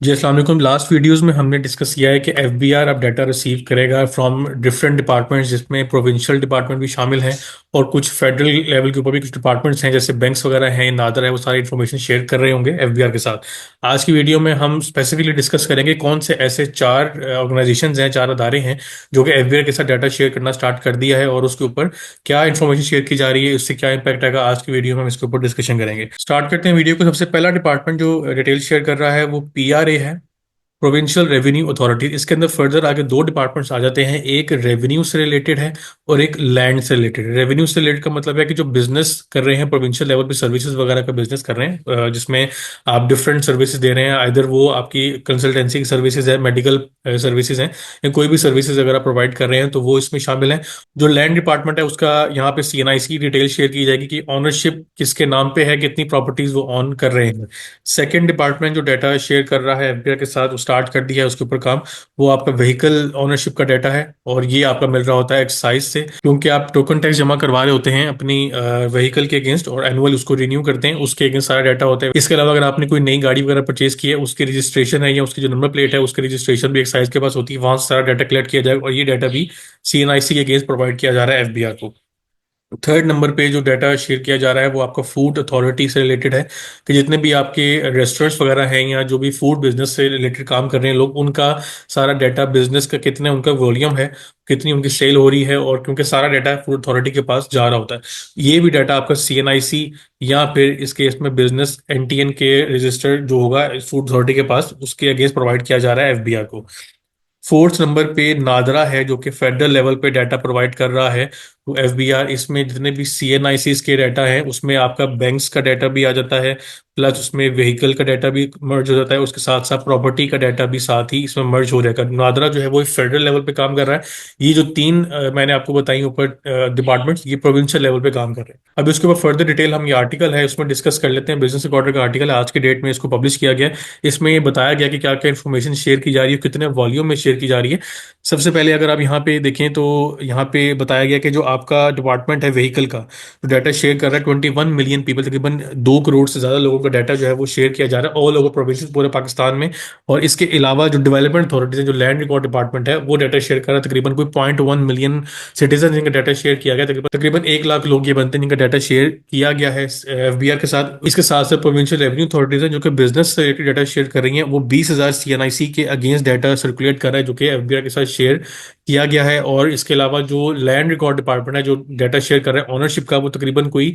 जी अस्सलाम वालेकुम। Last videos में हमने डिस्कस किया है कि एफबीआर अब डाटा रिसीव करेगा फ्रॉम डिफरेंट डिपार्टमेंट्स, जिसमें प्रोविंशियल डिपार्टमेंट भी शामिल हैं और कुछ फेडरल लेवल के ऊपर भी कुछ डिपार्टमेंट्स हैं, जैसे बैंक्स वगैरह हैं, नादर है, वो सारी इन्फॉर्मेशन शेयर कर रहे होंगे एफबीआर के साथ। आज की वीडियो में हम स्पेसिफिकली डिस्कस करेंगे कौन से ऐसे चार ऑर्गेनाइजेशन हैं, चार अदारे हैं जो कि एफबीआर के साथ डाटा शेयर करना स्टार्ट कर दिया है और उसके ऊपर क्या इन्फॉर्मेशन शेयर की जा रही है, उससे क्या इंपैक्ट आएगा। आज की वीडियो में हम इसके ऊपर डिस्कशन करेंगे। स्टार्ट करते हैं वीडियो को। सबसे पहला डिपार्टमेंट जो डिटेल शेयर कर रहा है वो पीआरए है, प्रोविंशियल रेवेन्यू अथॉरिटी। इसके अंदर फर्दर आगे दो डिपार्टमेंट्स आ जाते हैं, एक रेवेन्यू से रिलेटेड है और एक लैंड से रिलेटेड है। रेवेन्यू से रिलेटेड का मतलब है कि जो बिजनेस कर रहे हैं प्रोविंशियल लेवल पे, सर्विसेज वगैरह का बिजनेस कर रहे हैं, जिसमें आप डिफरेंट सर्विसेज दे रहे हैं, आइदर वो आपकी कंसल्टेंसी की सर्विसेज है, मेडिकल सर्विसेज हैं, या कोई भी सर्विसेज अगर आप प्रोवाइड कर रहे हैं तो वो इसमें शामिल है। जो लैंड डिपार्टमेंट है उसका यहाँ पे सीएनआईसी की डिटेल शेयर की जाएगी कि ऑनरशिप किसके नाम पे है, कितनी प्रॉपर्टीज वो ऑन कर रहे हैं। सेकंड डिपार्टमेंट जो डाटा शेयर कर रहा है एफबीआई के साथ, वो स्टार्ट कर दिया है उसके ऊपर काम, वो आपका व्हीकल ऑनरशिप का डाटा है। और ये आपका मिल रहा होता है एक्साइज से, क्योंकि आप टोकन टैक्स जमा करवा रहे होते हैं अपनी व्हीकल के अगेंस्ट और एनुअल उसको रिन्यू करते हैं, उसके अगेंस्ट सारा डाटा होता है। इसके अलावा अगर आपने कोई नई गाड़ी वगैरह परचेज की है, उसकी रजिस्ट्रेशन है या उसकी जो नंबर प्लेट है उसकी रजिस्ट्रेशन भी एक्साइज के पास होती है, वहां से सारा डाटा कलेक्ट किया जाएगा और ये डाटा भी सीएनआईसी के अगेंस्ट प्रोवाइड किया जा रहा है एफबीआर को। थर्ड नंबर पे जो डाटा शेयर किया जा रहा है वो आपका फूड अथॉरिटी से रिलेटेड है, कि जितने भी आपके रेस्टोरेंट्स वगैरह हैं या जो भी फूड बिजनेस से रिलेटेड काम कर रहे हैं लोग, उनका सारा डाटा, बिजनेस का कितने उनका वॉल्यूम है, कितनी उनकी सेल हो रही है, और क्योंकि सारा डाटा फूड अथॉरिटी के पास जा रहा होता है, ये भी डाटा आपका सीएनआईसी या फिर इस केस में बिजनेस एनटीएन के रजिस्टर जो होगा फूड अथॉरिटी के पास, उसके अगेंस्ट प्रोवाइड किया जा रहा है एफबीआर को। फोर्थ नंबर पे नादरा है जो कि फेडरल लेवल पे डाटा प्रोवाइड कर रहा है तो एफबीआर, इसमें जितने भी सीएनआईसीस के डाटा है उसमें आपका बैंक्स का डाटा भी आ जाता है, प्लस उसमें व्हीकल का डाटा भी मर्ज हो जाता है, उसके साथ साथ प्रॉपर्टी का डाटा भी साथ ही इसमें मर्ज हो जाएगा। नादरा जो है वो फेडरल लेवल पे काम कर रहा है। ये जो तीन मैंने आपको बताई ऊपर डिपार्टमेंट्स, ये प्रोविंशियल लेवल पे काम कर रहे हैं। अभी उसके ऊपर फर्दर डिटेल हम, ये आर्टिकल है उसमें डिस्कस कर लेते हैं। बिजनेस रिकॉर्डर का आर्टिकल है, आज के डेट में इसको पब्लिश किया गया है। इसमें ये बताया गया कि क्या क्या इन्फॉर्मेशन शेयर की जा रही है, कितने वॉल्यूम में शेयर की जा रही है। सबसे पहले अगर आप यहाँ पे देखें तो यहाँ पे बताया गया कि जो आपका डिपार्टमेंट है व्हीकल का, जो डाटा शेयर कर रहा है 21 मिलियन पीपल, तकरीबन 2 करोड़ से ज्यादा लोगों का डाटा जो है वो शेयर किया जा रहा है ऑल ओवर प्रोविंस पूरे पाकिस्तान में। और इसके अलावा जो डेवलपमेंट अथॉरिटीज है, जो लैंड रिकॉर्ड डिपार्टमेंट है, वो डाटा शेयर कर रहा है तकरीबन कोई 0.1 मिलियन सिटीजन जिनका डाटा शेयर किया गया। तकरीबन तकरीबन 1 लाख लोग ये बनते हैं जिनका डाटा शेयर किया गया है एफबीआर के साथ। इसके साथ साथ प्रोविंशियल रेवेन्यू अथॉरिटीज हैं जो कि बिजनेस से रिलेटेड डाटा शेयर कर रही हैं, वो 20,000 सीएनआईसी के अगेंस्ट डाटा सर्कुलेट कर रहा है जो कि एफबीआर के साथ शेयर किया गया है। और इसके अलावा जो लैंड रिकॉर्ड डिपार्टमेंट है जो डाटा शेयर कर रहा है ऑनरशिप का, वो तकरीबन कोई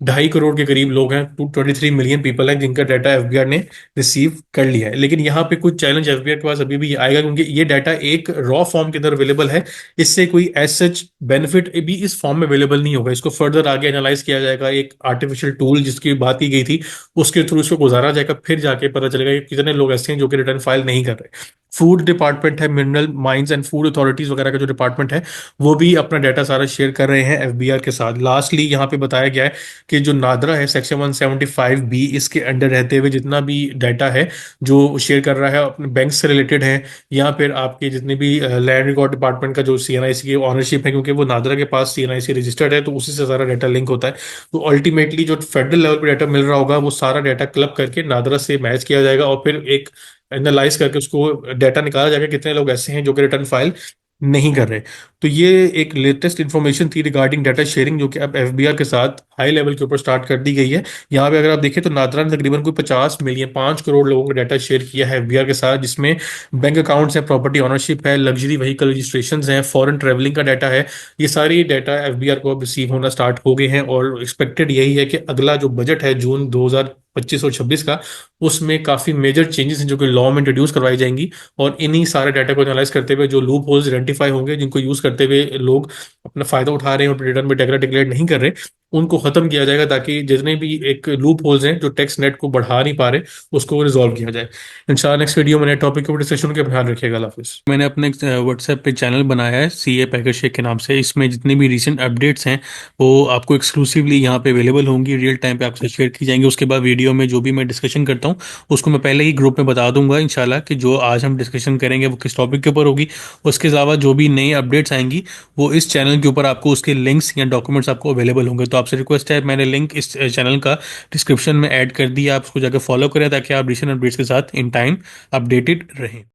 2.5 करोड़ के करीब लोग हैं, 223 मिलियन पीपल हैं जिनका डाटा एफबीआर ने रिसीव कर लिया है। लेकिन यहाँ पे कुछ चैलेंज एफबीआर के पास अभी भी आएगा, क्योंकि ये डाटा एक रॉ फॉर्म के अंदर अवेलेबल है, इससे कोई एज सच बेनिफिट भी इस फॉर्म में अवेलेबल नहीं होगा। इसको फर्दर आगे एनालाइज किया जाएगा, एक आर्टिफिशियल टूल जिसकी बात की गई थी उसके थ्रू इसको गुजारा जाएगा, फिर जाके पता चलेगा कि कितने लोग ऐसे हैं जो कि रिटर्न फाइल नहीं कर रहे। फूड डिपार्टमेंट है, mineral mines and food authorities वगैरह का जो डिपार्टमेंट है, वो भी अपना डाटा सारा शेयर कर रहे हैं एफबीआर के साथ। लास्टली यहाँ पे बताया गया है कि जो नादरा है सेक्शन 175 बी, इसके अंडर रहते हुए जितना भी डाटा है जो शेयर कर रहा है अपने बैंक से रिलेटेड है, या फिर आपके जितने भी लैंड रिकॉर्ड डिपार्टमेंट का जो सीएनआईसी की ऑनरशिप है, क्योंकि वो नादरा के पास सीएनआईसी रजिस्टर्ड है तो उसी से सारा डाटा लिंक होता है। तो अल्टीमेटली जो फेडरल लेवल पे डाटा मिल रहा होगा वो सारा डाटा क्लब करके नादरा से मैच किया जाएगा और फिर एक एनालाइज करके उसको डाटा निकाला जाएगा कितने लोग ऐसे हैं जो कि रिटर्न फाइल नहीं कर रहे। तो ये एक लेटेस्ट इंफॉर्मेशन थी रिगार्डिंग डाटा शेयरिंग, जो कि अब एफबीआर के साथ हाई लेवल के ऊपर स्टार्ट कर दी गई है। यहाँ पे अगर आप देखें तो नादरा ने तकरीबन कोई 50 मिलियन, 5 करोड़ लोगों का डाटा शेयर किया है एफबीआर के साथ, जिसमें बैंक अकाउंट्स हैं, प्रॉपर्टी ऑनरशिप है, लग्जरी व्हीकल रजिस्ट्रेशन हैं, फॉरेन ट्रेवलिंग का डाटा है। ये सारी डाटा एफबीआर को अब रिसीव होना स्टार्ट हो गए हैं और एक्सपेक्टेड यही है कि अगला जो बजट है जून 2025 और 26 का, उसमें काफी मेजर चेंजेस हैं जो कि लॉ में इंट्रोड्यूस करवाई जाएंगी। और इन्हीं सारे डाटा को एनालाइज करते हुए जो लूप होल्स आइडेंटिफाई होंगे, जिनको यूज करते हुए लोग अपना फायदा उठा रहे हैं और रिटर्न में टैक्स डिक्लेयर नहीं कर रहे, उनको खत्म किया जाएगा, ताकि जितने भी एक लूप होल्स हैं जो टैक्स नेट को बढ़ा नहीं पा रहे, उसको रिजॉल्व किया जाए। इंशाल्लाह नेक्स्ट वीडियो में नए टॉपिक के ऊपर डिस्कशन के ध्यान रखिएगा। अल्लाह हाफिज़। मैंने अपने व्हाट्सएप पे चैनल बनाया है सीए पैकेज शेख के नाम से, इसमें जितने भी रिसेंट अपडेट्स हैं वो आपको एक्सक्लूसिवली यहाँ पे अवेलेबल होंगी, रियल टाइम पे आपसे शेयर की जाएंगी। उसके बाद वीडियो में जो भी मैं डिस्कशन करता हूँ चाहता हूँ उसको मैं पहले ही ग्रुप में बता दूंगा इंशाल्लाह कि जो आज हम डिस्कशन करेंगे वो किस टॉपिक के ऊपर होगी। उसके अलावा जो भी नई अपडेट्स आएंगी वो इस चैनल के ऊपर आपको उसके लिंक्स या डॉक्यूमेंट्स आपको अवेलेबल होंगे। तो आपसे रिक्वेस्ट है, मैंने लिंक इस चैनल का डिस्क्रिप्शन में ऐड कर दिया, आप उसको जाकर फॉलो करें ताकि आप रिसेंट अपडेट्स के साथ इन टाइम अपडेटेड रहें।